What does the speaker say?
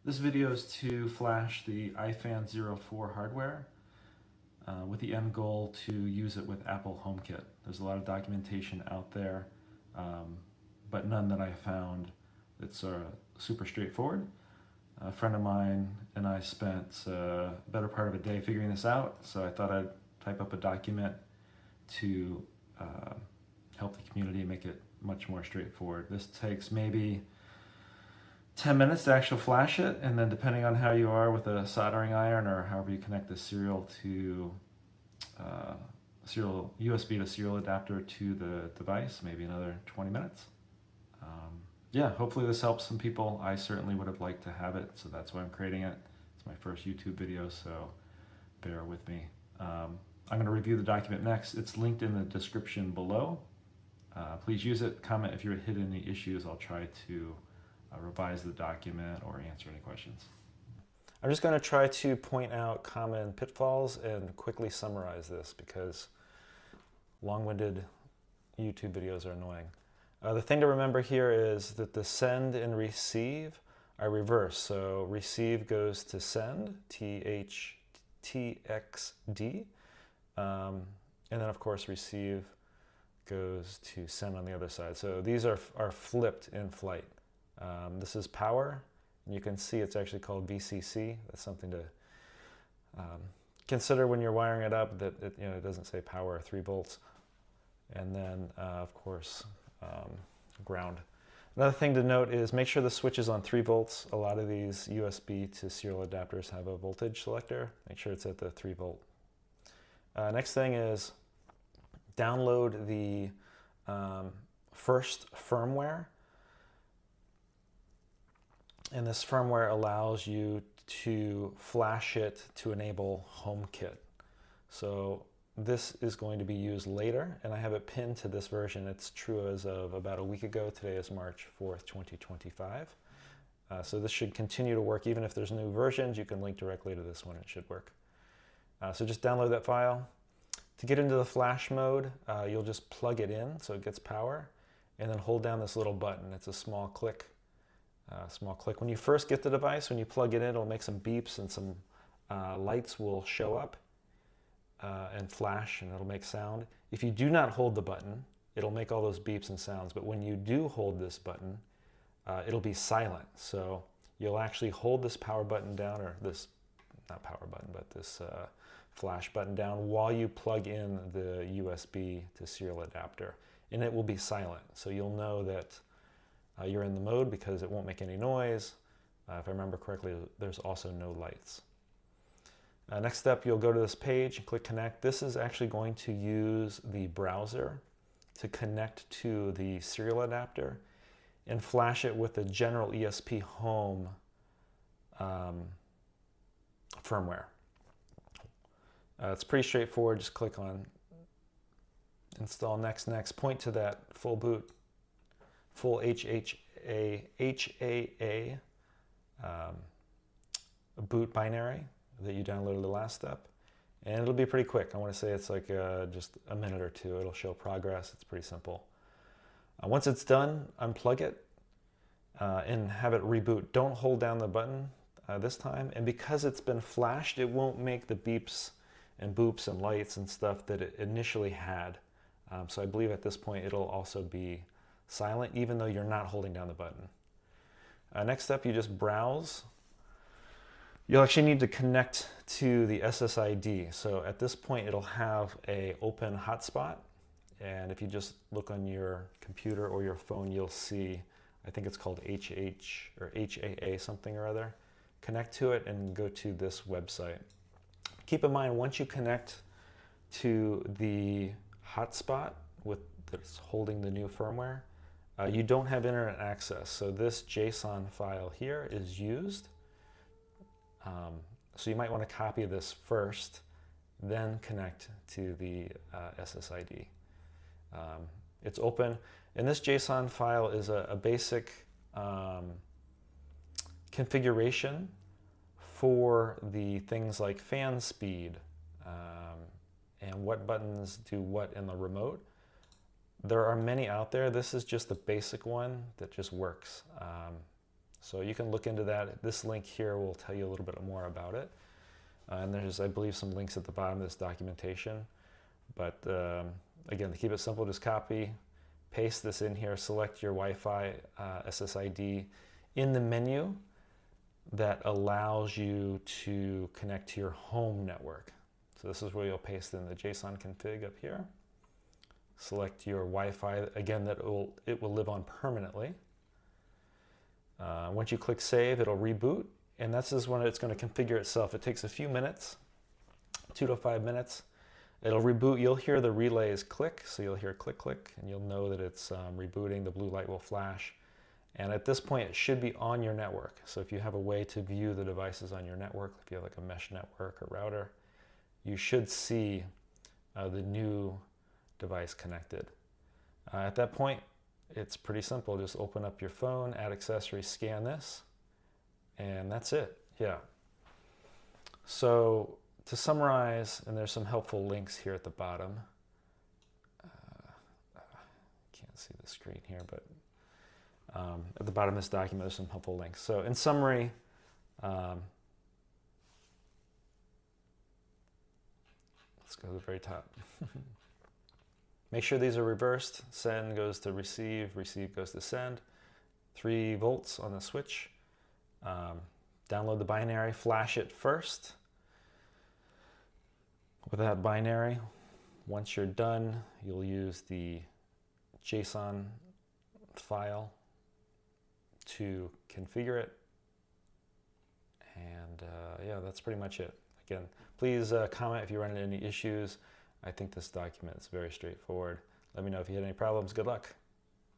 This video is to flash the iFan04 hardware with the end goal to use it with Apple HomeKit. There's a lot of documentation out there, but none that I found that's super straightforward. A friend of mine and I spent a better part of a day figuring this out, so I thought I'd type up a document to help the community make it much more straightforward. This takes maybe 10 minutes to actually flash it, and then depending on how you are with a soldering iron or however you connect the serial to USB to serial adapter to the device, maybe another 20 minutes. Yeah, hopefully this helps some people. I certainly would have liked to have it, so that's why I'm creating it. It's my first YouTube video, so bear with me. I'm going to review the document next. It's linked in the description below. Please use it. Comment if you hit any issues. I'll try to revise the document or answer any questions. I'm just going to try to point out common pitfalls and quickly summarize this because long-winded YouTube videos are annoying. The thing to remember here is that the send and receive are reversed. So receive goes to send, TXD, and then of course receive goes to send on the other side. So these are flipped in flight. This is power, and you can see it's actually called VCC. That's something to consider when you're wiring it up, that it doesn't say power 3 volts. And then of course ground. Another thing to note is make sure the switch is on 3 volts. A lot of these USB to serial adapters have a voltage selector. Make sure it's at the 3 volt. Next thing is download the first firmware. And this firmware allows you to flash it to enable HomeKit. So this is going to be used later, and I have it pinned to this version. It's true as of about a week ago. Today is March 4th, 2025. So this should continue to work. Even if there's new versions, you can link directly to this one. It should work. So just download that file. To get into the flash mode, you'll just plug it in so it gets power, and then hold down this little button. It's a small click. When you first get the device, when you plug it in, it'll make some beeps and some lights will show up and flash, and it'll make sound. If you do not hold the button, it'll make all those beeps and sounds. But when you do hold this button, it'll be silent. So you'll actually hold this power button down, or this, not power button, but this flash button down while you plug in the USB to serial adapter, and it will be silent. So you'll know that you're in the mode because it won't make any noise. If I remember correctly, there's also no lights. Next step, you'll go to this page and click connect. This is actually going to use the browser to connect to the serial adapter and flash it with the general ESP Home firmware. It's pretty straightforward. Just click on install next, point to that full boot, full HAA boot binary that you downloaded the last step, and it'll be pretty quick. I want to say it's like just a minute or two. It'll show progress. It's pretty simple. Once it's done, unplug it and have it reboot. Don't hold down the button this time, and because it's been flashed, it won't make the beeps and boops and lights and stuff that it initially had. So I believe at this point it'll also be silent, even though you're not holding down the button. Next step, you just browse. You'll actually need to connect to the SSID. So at this point, it'll have a open hotspot. And if you just look on your computer or your phone, you'll see, I think it's called HH or HAA something or other. Connect to it and go to this website. Keep in mind, once you connect to the hotspot that's holding the new firmware, you don't have internet access. So this JSON file here is used. So you might want to copy this first, then connect to the SSID. It's open, and this JSON file is a basic configuration for the things like fan speed and what buttons do what in the remote. There are many out there. This is just the basic one that just works. So you can look into that. This link here will tell you a little bit more about it. And there's, I believe, some links at the bottom of this documentation. But again, to keep it simple, just copy, paste this in here, select your Wi-Fi SSID in the menu that allows you to connect to your home network. So this is where you'll paste in the JSON config up here. Select your Wi-Fi, again, that it will live on permanently. Once you click save, it'll reboot, and this is when it's going to configure itself. It takes a few minutes, 2 to 5 minutes. It'll reboot. You'll hear the relays click, so you'll hear click, click, and you'll know that it's rebooting. The blue light will flash. And at this point, it should be on your network. So if you have a way to view the devices on your network, if you have like a mesh network or router, you should see the new device connected. At that point, it's pretty simple. Just open up your phone, add accessories, scan this, and that's it. Yeah. So to summarize, and there's some helpful links here at the bottom. Can't see the screen here, but at the bottom of this document, there's some helpful links. So in summary, let's go to the very top. Make sure these are reversed. Send goes to receive, receive goes to send. 3 volts on the switch. Download the binary, flash it first. With that binary, once you're done, you'll use the JSON file to configure it. And yeah, that's pretty much it. Again, please comment if you run into any issues. I think this document is very straightforward. Let me know if you had any problems. Good luck.